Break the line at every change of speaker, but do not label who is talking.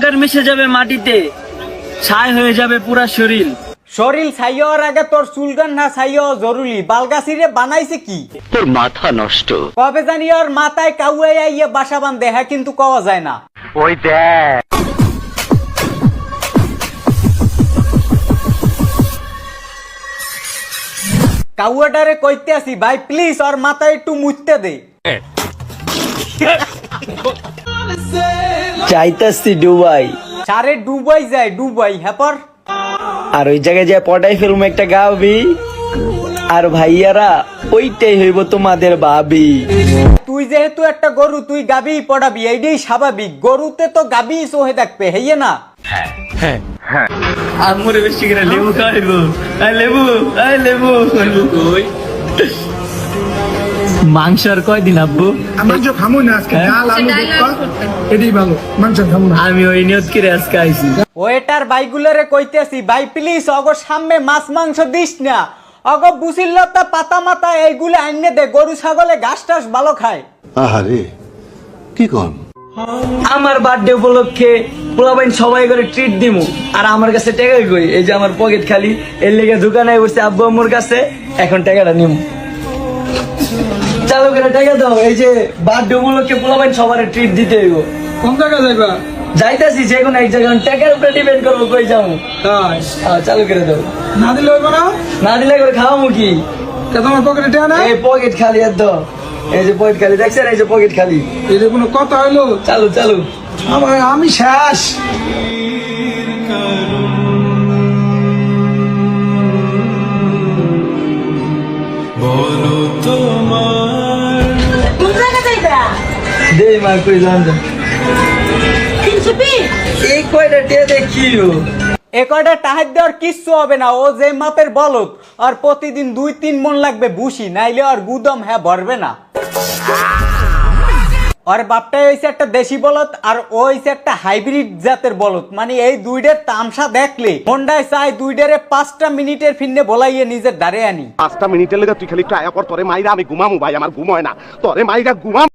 অহংকার মিশে যাবে মাটিতে, ছাই হয়ে যাবে পুরা শরীর।
শরীর ছাইয়ার আগে তোর চুলগান না ছাইয়া জরুরি। বালগাছিরে বানাইছে কি?
তোর মাথা নষ্ট।
কবে জানি ওর মাথায় কাউয়া ইয়ে বাসা বান্ধে, হ্যাঁ কিন্তু কওয়া যায় না।
ওই দেখ
কাউয়াটারে কইতে আসি ভাই প্লিজ ওর মাথায় একটু মুছতে দে।
চাইতাছি ডুবাই,
সারে ডুবাই যায় ডুবাই হ্যাপর।
আর ওই জায়গায় যে পটাই ফেলবো একটা গাবি, আর ভাইয়ারা ওইটাই হইব তোমাদের ভাবি।
তুই যেহেতু একটা গরু তুই গাবি পড়াবি, এইটাই স্বাভাবিক। গরুতে তো গাবি সোহে থাকবে, হেয়ে না?
আমরে বেশি করে লেবু খাইবো, আই লেবু, আই লেবু কই মাংস আর কয়দিন আব্বু?
মাংস খামো না আজকে, ডাল আলু ভর্তা এটাই ভালো, মাংস খামো না।
আমি ওই নিয়ত করে আজকে আইছি।
ওয়েটার বাইগুলোরে কইতেছি ভাই প্লিজ অগো সামনে মাছ মাংস দিস না। অগ বুসিল্লতা পাতা মাতা এইগুলো আইনে দে, গরু ছাগলে ঘাস টাস ভালো খায়।
আহারে কি কন?
আমার বার্থডে উপলক্ষে পোলাপাইন সবাই করে ট্রিট দিমু, আর আমার কাছে টাকাই কই। এই যে আমার পকেট খালি, এর লেগে দোকানে বসে আব্বু আম্মুর কাছে, এখন টাকাটা নিমু। চালু করে টাকা দাও, এই যে বার্থডে উপলক্ষে পোলাপাইন সবার ট্রিট দিতে হইব।
কোন জায়গা যাইবা?
যাইতাছি যে কোনো এক জায়গায়, টাকার উপরে ডিপেন্ড করবো কই যাবো।
তাই
চালু করে দাও,
না দিলে হইব না?
না দিলে করে খাওয়ামু কি?
তোমার পকেটে টাকা নাই?
এই পকেট খালি আর দাও, এই যে পকেট খালি দেখছেন, এই যে পকেট খালি।
এটা কোনো কথা হইলো?
চালু চালু।
আমি শেষ।
কোন জায়গা যাইবা?
দে মা কই যান যা।
300 পিস?
এই কয়টা টিয়া দেখিও।
এ কয়টা টাহার দেওয়ার কিচ্ছু হবে না। ও যে মাপের বলত, আর প্রতিদিন 2-3 মন লাগবে ভুসি, নাইলে আর গুদম হ্যাঁ ভরবে না। আর বাপটাই হয়েছে একটা দেশি বলদ, আর ও হয়েছে একটা হাইব্রিড জাতের বলদ। মানে এই দুইটার তামসা দেখলে মন্ডায় চাই দুইটারে 5টা মিনিটের ফিরনে বলাইয়ে নিজের দাঁড়ে আনি।
5টা মিনিটের লেগে তুই খালি একটু আয়া পর, তোরে মাইরা আমি ঘুমামু ভাই, আমার ঘুম হয় না, তোরে মাইরা ঘুমাম।